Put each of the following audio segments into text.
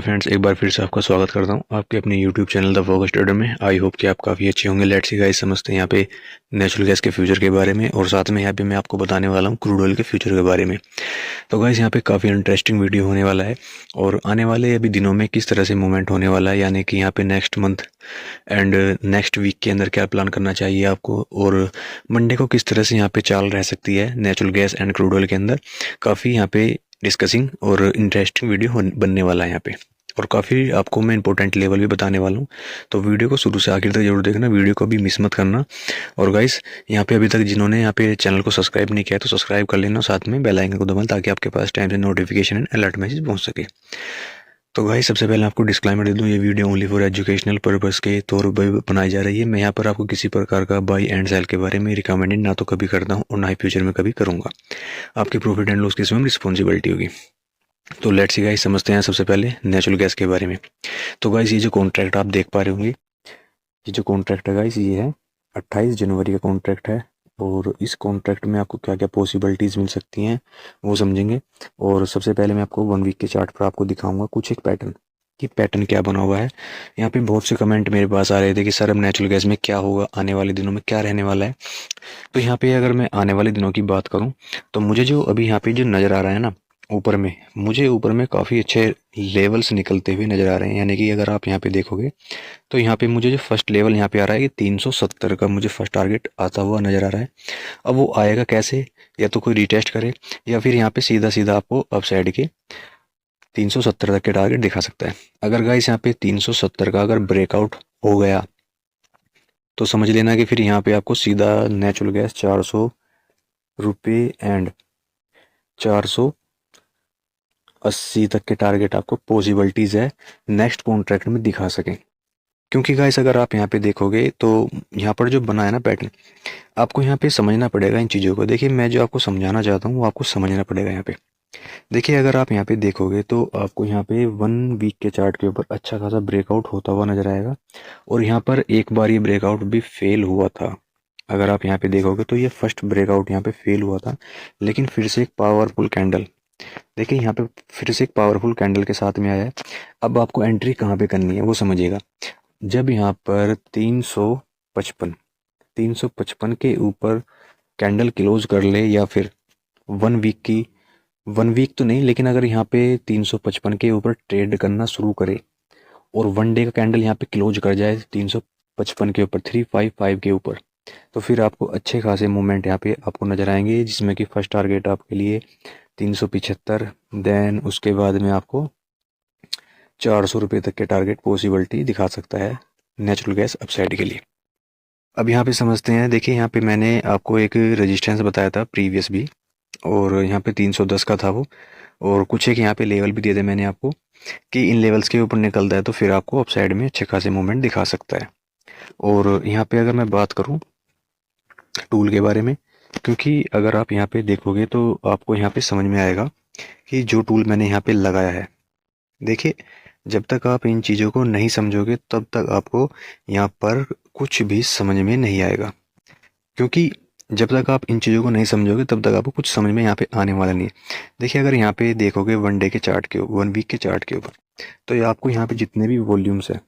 Friends, एक बार फिर से आपका स्वागत करता हूं आपके अपने YouTube channel the focus trader में। आई होप कि आप काफ़ी अच्छे होंगे। लेट्स सी गाइस, समझते हैं यहाँ पे नेचुरल गैस के फ्यूचर के बारे में, और साथ में यहाँ पे मैं आपको बताने वाला हूँ क्रूड ऑयल के फ्यूचर के बारे में। तो गाइस, यहाँ पे काफ़ी इंटरेस्टिंग वीडियो होने वाला है, और आने वाले अभी दिनों में किस तरह से मूवमेंट होने वाला है, यानी कि यहाँ पे next month and next week के अंदर क्या प्लान करना चाहिए आपको, और मंडे को किस तरह से यहाँ पे चाल रह सकती है natural gas and crude oil के अंदर। काफ़ी यहाँ पे डिस्कसिंग और इंटरेस्टिंग वीडियो बनने वाला है यहाँ पे, और काफ़ी आपको मैं इंपॉर्टेंट लेवल भी बताने वाला हूँ। तो वीडियो को शुरू से आखिर तक जरूर देखना, वीडियो को भी मिस मत करना। और गाइस, यहाँ पे अभी तक जिन्होंने यहाँ पे चैनल को सब्सक्राइब नहीं किया तो सब्सक्राइब कर लेना, साथ में बेल आइकन को दबाना ताकि आपके पास टाइम से नोटिफिकेशन एंड अलर्ट मैसेज पहुँच सके। तो गाइस, सबसे पहले आपको डिस्क्लेमर दे दूं, ये video only for educational purpose के तौर पर बनाई जा रही है। मैं यहाँ पर आपको किसी प्रकार का बाई एंड सेल के बारे में रिकमेंडेड ना तो कभी करता हूँ और ना ही फ्यूचर में कभी करूँगा। आपकी प्रॉफिट एंड लॉस की स्वयं रिस्पॉन्सिबिलिटी होगी। तो लेट्स सी गाइस, समझते हैं सबसे पहले नेचुरल गैस के बारे में। तो गाइस, ये जो कॉन्ट्रैक्ट आप देख पा रहे होंगे, ये जो कॉन्ट्रैक्ट है गाइस, ये है 28 जनवरी का कॉन्ट्रैक्ट है। और इस कॉन्ट्रैक्ट में आपको क्या क्या पॉसिबिलिटीज़ मिल सकती हैं वो समझेंगे। और सबसे पहले मैं आपको 1 वीक के चार्ट पर आपको दिखाऊंगा कुछ एक पैटर्न, कि पैटर्न क्या बना हुआ है। यहाँ पे बहुत से कमेंट मेरे पास आ रहे थे कि सर अब नेचुरल गैस में क्या होगा, आने वाले दिनों में क्या रहने वाला है। तो यहाँ पे अगर मैं आने वाले दिनों की बात करूँ, तो मुझे जो अभी यहाँ पे जो नज़र आ रहा है ना, ऊपर में मुझे ऊपर में काफ़ी अच्छे लेवल्स निकलते हुए नज़र आ रहे हैं। यानी कि अगर आप यहाँ पे देखोगे तो यहाँ पे मुझे जो फर्स्ट लेवल यहाँ पे आ रहा है कि 370 का मुझे फर्स्ट टारगेट आता हुआ नज़र आ रहा है। अब वो आएगा कैसे, या तो कोई रिटेस्ट करे, या फिर यहाँ पे सीधा सीधा आपको अप साइड के 370 तक के टारगेट दिखा सकता है। अगर गाइस यहाँ पे 370 का अगर ब्रेकआउट हो गया तो समझ लेना कि फिर यहाँ पे आपको सीधा नेचुरल गैस 400 रुपये एंड 480 तक के टारगेट आपको पॉसिबिलिटीज़ है नेक्स्ट कॉन्ट्रैक्ट में दिखा सकें। क्योंकि गाइस, अगर आप यहाँ पे देखोगे तो यहाँ पर जो बना है ना पैटर्न, आपको यहाँ पे समझना पड़ेगा इन चीज़ों को। देखिए, मैं जो आपको समझाना चाहता हूँ वो आपको समझना पड़ेगा यहाँ पे। देखिए, अगर आप यहाँ पे देखोगे तो आपको यहाँ पे 1 वीक के चार्ट के ऊपर अच्छा खासा ब्रेकआउट होता हुआ नजर आएगा, और यहाँ पर एक बार ये ब्रेकआउट भी फेल हुआ था। अगर आप यहाँ पे देखोगे तो ये फर्स्ट ब्रेकआउट यहाँ पे फेल हुआ था, लेकिन फिर से एक पावरफुल कैंडल, देखिए यहाँ पे फिर से एक पावरफुल कैंडल के साथ में आया है। अब आपको एंट्री कहाँ पे करनी है वो समझिएगा। जब यहाँ पर 355 के ऊपर कैंडल क्लोज कर ले, या फिर 1 वीक तो नहीं, लेकिन अगर यहाँ पे 355 के ऊपर ट्रेड करना शुरू करे और 1 डे का कैंडल यहाँ पे क्लोज कर जाए 355 के ऊपर, 355 के ऊपर, तो फिर आपको अच्छे खासे मूवमेंट यहाँ पे आपको नजर आएंगे, जिसमें कि फर्स्ट टारगेट आपके लिए 375, देन उसके बाद में आपको 400 रुपये तक के टारगेट पॉसिबिलिटी दिखा सकता है नेचुरल गैस अपसाइड के लिए। अब यहाँ पे समझते हैं। देखिए, यहाँ पे मैंने आपको एक रेजिस्टेंस बताया था प्रीवियस भी, और यहाँ पे 310 का था वो, और कुछ एक यहाँ पे लेवल भी दिए थे मैंने आपको कि इन लेवल्स के ऊपर निकलता है तो फिर आपको अपसाइड में अच्छे खासे मूवमेंट दिखा सकता है। और यहाँ पे अगर मैं बात करूँ टूल के बारे में, क्योंकि अगर आप यहाँ पे देखोगे तो आपको यहाँ पे समझ में आएगा कि जो टूल मैंने यहाँ पे लगाया है, देखिए, जब तक आप इन चीज़ों को नहीं समझोगे तब तक आपको यहाँ पर कुछ भी समझ में नहीं आएगा। क्योंकि जब तक आप इन चीज़ों को नहीं समझोगे तब तक आपको कुछ समझ में यहाँ पे आने वाला नहीं है। देखिए, अगर यहाँ पे देखोगे 1 डे के चार्ट के, 1 वीक के चार्ट के ऊपर, तो ये आपको यहाँ पे जितने भी वॉल्यूम्स है,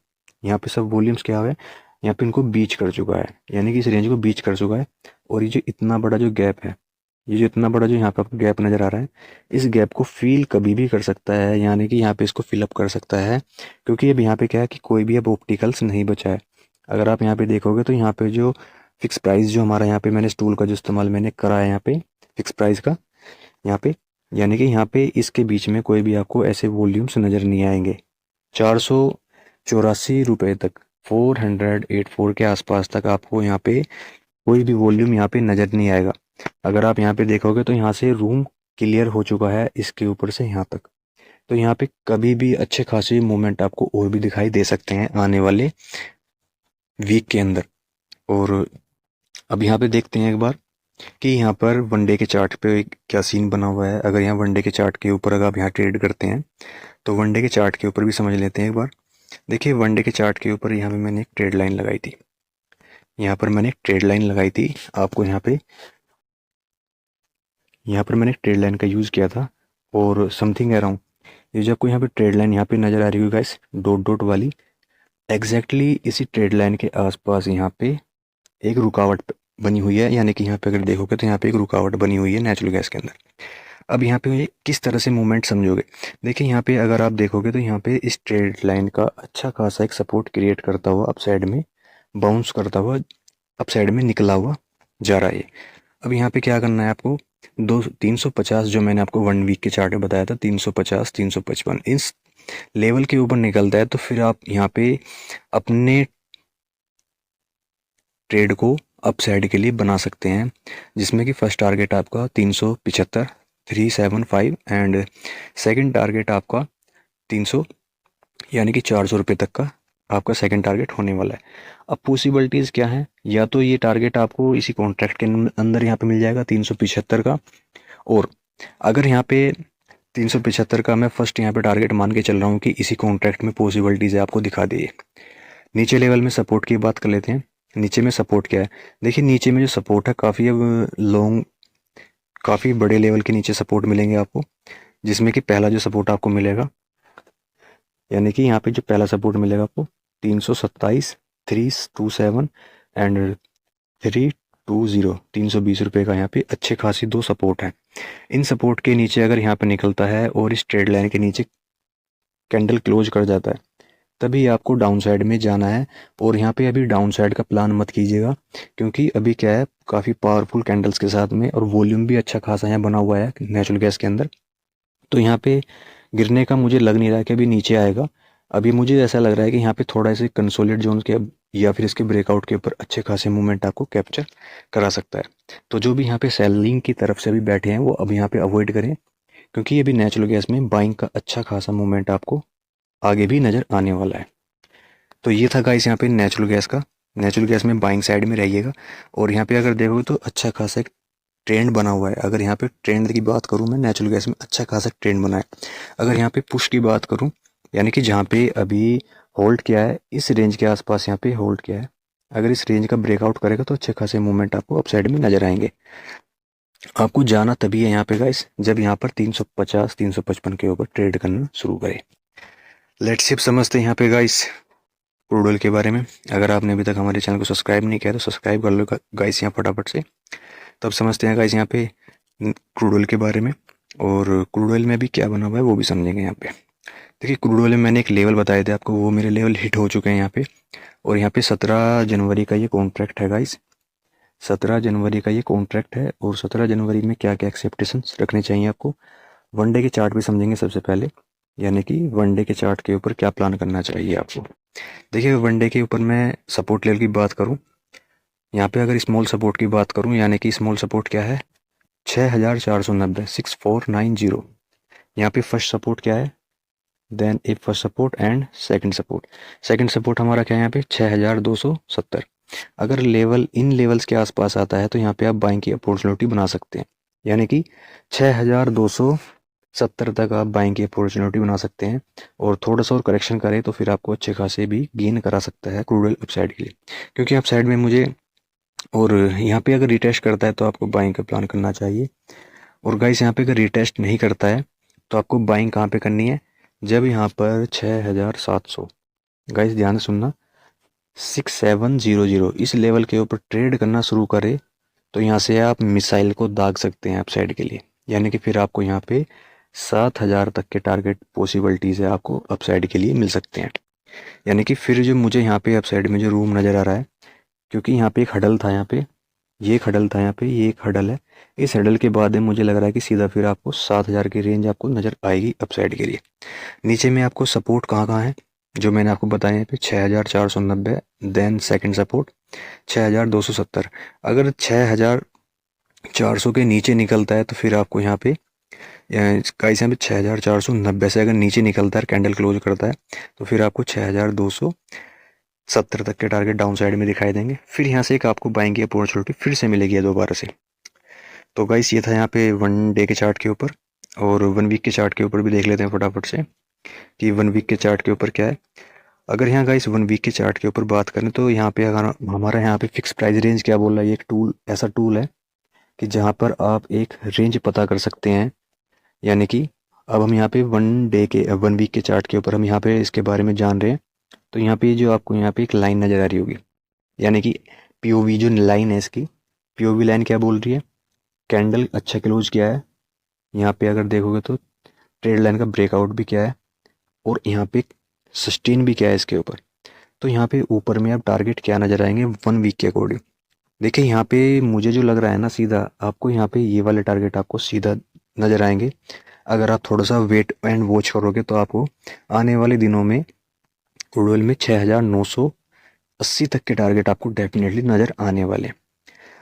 यहाँ पे सब वॉल्यूम्स क्या है, यहाँ पे इनको बीच कर चुका है, यानी कि इस रेंज को बीच कर चुका है। और ये जो इतना बड़ा जो गैप है, ये जो इतना बड़ा जो यहाँ पे आपको गैप नज़र आ रहा है, इस गैप को फील कभी भी कर सकता है, यानी कि यहाँ पे इसको फिलअप कर सकता है। क्योंकि अब यहाँ पे क्या है कि कोई भी अब ऑप्टिकल्स नहीं बचा है। अगर आप यहाँ पे देखोगे तो यहाँ पे जो फिक्स प्राइस जो हमारा यहाँ पे मैंने टूल का जो इस्तेमाल मैंने करा है यहाँ पे फिक्स प्राइस का, यहाँ पे यानी कि यहाँ पे इसके बीच में कोई भी आपको ऐसे वॉल्यूम्स नज़र नहीं आएंगे। 484 रुपये तक, 484 के आसपास तक आपको यहाँ पे कोई भी वॉल्यूम यहाँ पे नज़र नहीं आएगा। अगर आप यहाँ पे देखोगे तो यहाँ से रूम क्लियर हो चुका है इसके ऊपर से यहाँ तक, तो यहाँ पे कभी भी अच्छे खासे मूवमेंट आपको और भी दिखाई दे सकते हैं आने वाले वीक के अंदर। और अब यहाँ पे देखते हैं एक बार कि यहाँ पर 1 डे के चार्ट पे क्या सीन बना हुआ है। अगर यहाँ 1 डे के चार्ट के ऊपर अगर आप यहाँ ट्रेड करते हैं तो 1 डे के चार्ट के ऊपर भी समझ लेते हैं एक बार। देखिए, 1 डे के चार्ट के ऊपर यहाँ पे मैंने एक ट्रेड लाइन लगाई थी, यहाँ पर मैंने एक ट्रेड लाइन लगाई थी आपको यहाँ पर मैंने ट्रेड लाइन का यूज़ किया था, और समथिंग अराउंड ये जो आपको यहाँ पे ट्रेड लाइन यहाँ पे नज़र आ रही है गाइस, डॉट डॉट वाली, एग्जैक्टली इसी ट्रेड लाइन के आसपास यहाँ पे एक रुकावट बनी हुई है। यानी कि यहाँ पे अगर देखोगे तो यहाँ पे एक रुकावट बनी हुई है नेचुरल गैस के अंदर। अब यहाँ पे ये किस तरह से मूवमेंट समझोगे, देखिए यहाँ पे अगर आप देखोगे तो यहाँ पे इस ट्रेड लाइन का अच्छा खासा एक सपोर्ट क्रिएट करता हुआ अप साइड में बाउंस करता हुआ अप साइड में निकला हुआ जा रहा है। अब यहाँ पे क्या करना है आपको, 350 जो मैंने आपको 1 वीक के चार्ट में बताया था, 350 355 इस लेवल के ऊपर निकलता है तो फिर आप यहाँ पे अपने ट्रेड को अप साइड के लिए बना सकते हैं, जिसमें कि फर्स्ट टारगेट आपका 375 375 एंड सेकंड टारगेट आपका 300 यानी कि 400 रुपये तक का आपका सेकंड टारगेट होने वाला है। अब पॉसिबिलिटीज़ क्या है, या तो ये टारगेट आपको इसी कॉन्ट्रैक्ट के अंदर यहाँ पे मिल जाएगा 375 का, और अगर यहाँ पे 375 का मैं फर्स्ट यहाँ पे टारगेट मान के चल रहा हूँ कि इसी कॉन्ट्रैक्ट में पॉसिबिलिटीज़ है, आपको दिखा दिए। नीचे लेवल में सपोर्ट की बात कर लेते हैं। नीचे में सपोर्ट क्या है, देखिए नीचे में जो सपोर्ट है काफ़ी अब लॉन्ग, काफ़ी बड़े लेवल के नीचे सपोर्ट मिलेंगे आपको, जिसमें कि पहला जो सपोर्ट आपको मिलेगा, यानी कि यहाँ पे जो पहला सपोर्ट मिलेगा आपको 327 327 एंड 320 320 रुपये का यहाँ पे अच्छे खासी दो सपोर्ट हैं। इन सपोर्ट के नीचे अगर यहाँ पे निकलता है और इस ट्रेड लाइन के नीचे कैंडल क्लोज कर जाता है, तभी आपको डाउन साइड में जाना है। और यहाँ पे अभी डाउन साइड का प्लान मत कीजिएगा, क्योंकि अभी क्या है, काफ़ी पावरफुल कैंडल्स के साथ में और वॉल्यूम भी अच्छा खासा यहाँ बना हुआ है नेचुरल गैस के अंदर। तो यहाँ पे गिरने का मुझे लग नहीं रहा है कि अभी नीचे आएगा। अभी मुझे ऐसा लग रहा है कि यहाँ पे थोड़ा ऐसे कंसोलिडेट जोन के या फिर इसके ब्रेकआउट के ऊपर अच्छे खासे मूवमेंट आपको कैप्चर करा सकता है। तो जो भी यहाँ पे सेलिंग की तरफ से अभी बैठे हैं वो अब यहाँ पे अवॉइड करें, क्योंकि अभी नेचुरल गैस में बाइंग का अच्छा खासा मूवमेंट आपको आगे भी नज़र आने वाला है। तो ये था गाइस यहाँ पे नेचुरल गैस का। नेचुरल गैस में बाइंग साइड में रहिएगा। और यहाँ पे अगर देखोगे तो अच्छा खासा एक ट्रेंड बना हुआ है। अगर यहाँ पे ट्रेंड की बात करूँ मैं, नेचुरल गैस में अच्छा खासा ट्रेंड बना है। अगर यहाँ पे पुश की बात करूँ, यानी कि जहाँ पे अभी होल्ड किया है, इस रेंज के आसपास यहाँ पे होल्ड किया है, अगर इस रेंज का ब्रेकआउट करेगा तो अच्छे खासे मूवमेंट आपको अपसाइड में नजर आएंगे। आपको जाना तभी है यहाँ पे गाइस जब यहाँ पर 350 355 के ऊपर ट्रेड करना शुरू करे। लेट्स सिर्फ समझते हैं यहाँ पे गाइस क्रूड ऑयल के बारे में। अगर आपने अभी तक हमारे चैनल को सब्सक्राइब नहीं किया तो सब्सक्राइब कर लो गाइस यहाँ फटाफट से। तब समझते हैं गाइस यहाँ पे क्रूड ऑयल के बारे में, और क्रूड ऑयल में अभी क्या बना हुआ है वो भी समझेंगे यहाँ पे। देखिए क्रूड ऑयल में मैंने एक लेवल बताए थे आपको, वो मेरे लेवल हिट हो चुके हैं यहाँ पे। और यहाँ पे 17 जनवरी का ये कॉन्ट्रैक्ट है गाइस, 17 जनवरी का ये कॉन्ट्रैक्ट है। और 17 जनवरी में क्या क्या एक्सेप्टेशंस रखने चाहिए आपको, वन डे के चार्ट भी समझेंगे सबसे पहले, यानी कि वन डे के चार्ट के ऊपर क्या प्लान करना चाहिए आपको। देखिए वन डे के ऊपर मैं सपोर्ट लेवल की बात करूं, यहाँ पे अगर स्मॉल सपोर्ट की बात करूं, यानी कि स्मॉल सपोर्ट क्या है, 6490 6490। यहाँ पे फर्स्ट सपोर्ट क्या है, then a first support and second support. Second support हमारा क्या है यहाँ पे 6270। अगर लेवल इन लेवल्स के आसपास आता है तो यहाँ पे आप बाइंग की अपॉर्चुनिटी बना सकते हैं, यानी कि 6270 तक आप बाइंग की अपॉर्चुनिटी बना सकते हैं। और थोड़ा सा और करेक्शन करें तो फिर आपको अच्छे खासे भी गेन करा सकता है क्रूड ऑयल अपसाइड के लिए, क्योंकि अपसाइड में मुझे, और यहाँ पे अगर रिटेस्ट करता है तो आपको बाइंग का प्लान करना चाहिए। और गाइस यहाँ पे अगर रिटेस्ट नहीं करता है तो आपको बाइंग कहाँ पे करनी है, जब यहाँ पर 6700, गाइस ध्यान से सुनना, 6700 इस लेवल के ऊपर ट्रेड करना शुरू करे तो यहाँ से आप मिसाइल को दाग सकते हैं अपसाइड के लिए। यानी कि फिर आपको यहाँ पे 7000 तक के टारगेट पॉसिबिलिटीज़ है आपको अपसाइड के लिए मिल सकते हैं। यानी कि फिर जो मुझे यहाँ पे अपसाइड में जो रूम नज़र आ रहा है, क्योंकि यहाँ पे एक हडल था, यहाँ पे ये एक हडल था, यहाँ पे ये एक हडल है, इस हडल के बाद में मुझे लग रहा है कि सीधा फिर आपको 7000 की रेंज आपको नज़र आएगी अपसाइड के लिए। नीचे में आपको सपोर्ट कहाँ कहाँ है जो मैंने आपको बताया, यहाँ पे 6490, देन सेकंड सपोर्ट 6270। अगर 6400 के नीचे निकलता है तो फिर आपको यहाँ पे गाइस यहाँ पे 6490 से अगर नीचे निकलता है, कैंडल क्लोज करता है, तो फिर आपको 6270 तक के टारगेट डाउन साइड में दिखाई देंगे। फिर यहाँ से एक आपको बाइंग की अपॉर्चुनिटी फिर से मिलेगी दोबारा से। तो गाइस ये था यहाँ पे वन डे के चार्ट के ऊपर, और वन वीक के चार्ट के ऊपर भी देख लेते हैं फटाफट से कि वन वीक के चार्ट के ऊपर क्या है। अगर यहाँ गाइस वन वीक के चार्ट के ऊपर बात करें तो यहाँ पे अगर हमारा यहाँ पे फिक्स प्राइस रेंज क्या बोल रहा है, ये एक टूल, ऐसा टूल है कि जहाँ पर आप एक रेंज पता कर सकते हैं, यानी कि अब हम यहाँ पे 1 वीक के चार्ट के ऊपर हम यहाँ पे इसके बारे में जान रहे हैं। तो यहाँ पे जो आपको यहाँ पे एक लाइन नज़र आ रही होगी, यानी कि पीओवी जो लाइन है इसकी, पीओवी लाइन क्या बोल रही है, कैंडल अच्छा क्लोज किया है। यहाँ पे अगर देखोगे तो ट्रेड लाइन का ब्रेकआउट भी क्या है, और यहाँ पे सस्टेन भी क्या है इसके ऊपर। तो यहाँ पे ऊपर में अब टारगेट क्या नज़र आएंगे 1 वीक के अकॉर्डिंग। देखिए यहाँ पे मुझे जो लग रहा है ना, सीधा आपको यहाँ पे ये वाले टारगेट आपको सीधा नज़र आएंगे। अगर आप थोड़ा सा वेट एंड वॉच करोगे तो आपको आने वाले दिनों में क्रूड ऑयल में 6,980 तक के टारगेट आपको डेफिनेटली नज़र आने वाले हैं।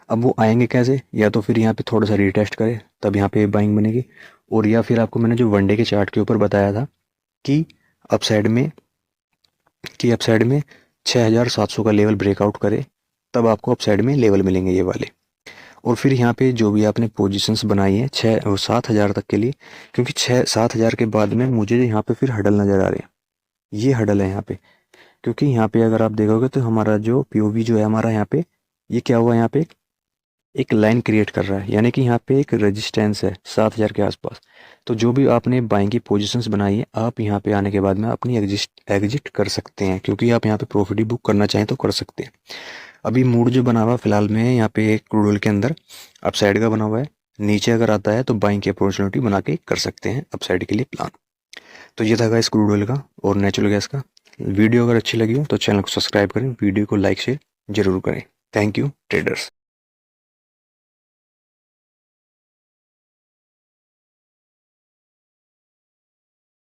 अब वो आएंगे कैसे, या तो फिर यहाँ पे थोड़ा सा रिटेस्ट करे तब यहाँ पे बाइंग बनेगी, और या फिर आपको मैंने जो वनडे के चार्ट के ऊपर बताया था कि अपसाइड में 6,700 का लेवल ब्रेकआउट करे तब आपको अपसाइड में लेवल मिलेंगे ये वाले। और फिर यहाँ पे जो भी आपने पोजीशंस बनाई है 7,000 तक के लिए, क्योंकि 7,000 के बाद में मुझे यहाँ पे फिर हडल नज़र आ रहे हैं, ये हडल है यहाँ पे। क्योंकि यहाँ पे अगर आप देखोगे तो हमारा जो पीओवी जो है हमारा यहाँ पे ये क्या हुआ, यहाँ पे एक लाइन क्रिएट कर रहा है, यानी कि यहाँ पे एक रेजिस्टेंस है 7,000 के आसपास। तो जो भी आपने बाइंग की पोजीशंस बनाई है आप यहाँ पे आने के बाद में अपनी एग्जिट कर सकते हैं, क्योंकि आप यहाँ पे प्रॉफिट बुक करना चाहें तो कर सकते हैं। अभी मूड जो बना हुआ फिलहाल में यहाँ पे क्रूड ऑयल के अंदर अपसाइड का बना हुआ है, नीचे अगर आता है तो बाइंग की अपॉर्चुनिटी बना के कर सकते हैं अपसाइड के लिए प्लान। तो ये था गाइस क्रूड ऑयल का और नेचुरल गैस का। वीडियो अगर अच्छी लगी हो तो चैनल को सब्सक्राइब करें, वीडियो को लाइक शेयर जरूर करें। Thank you traders.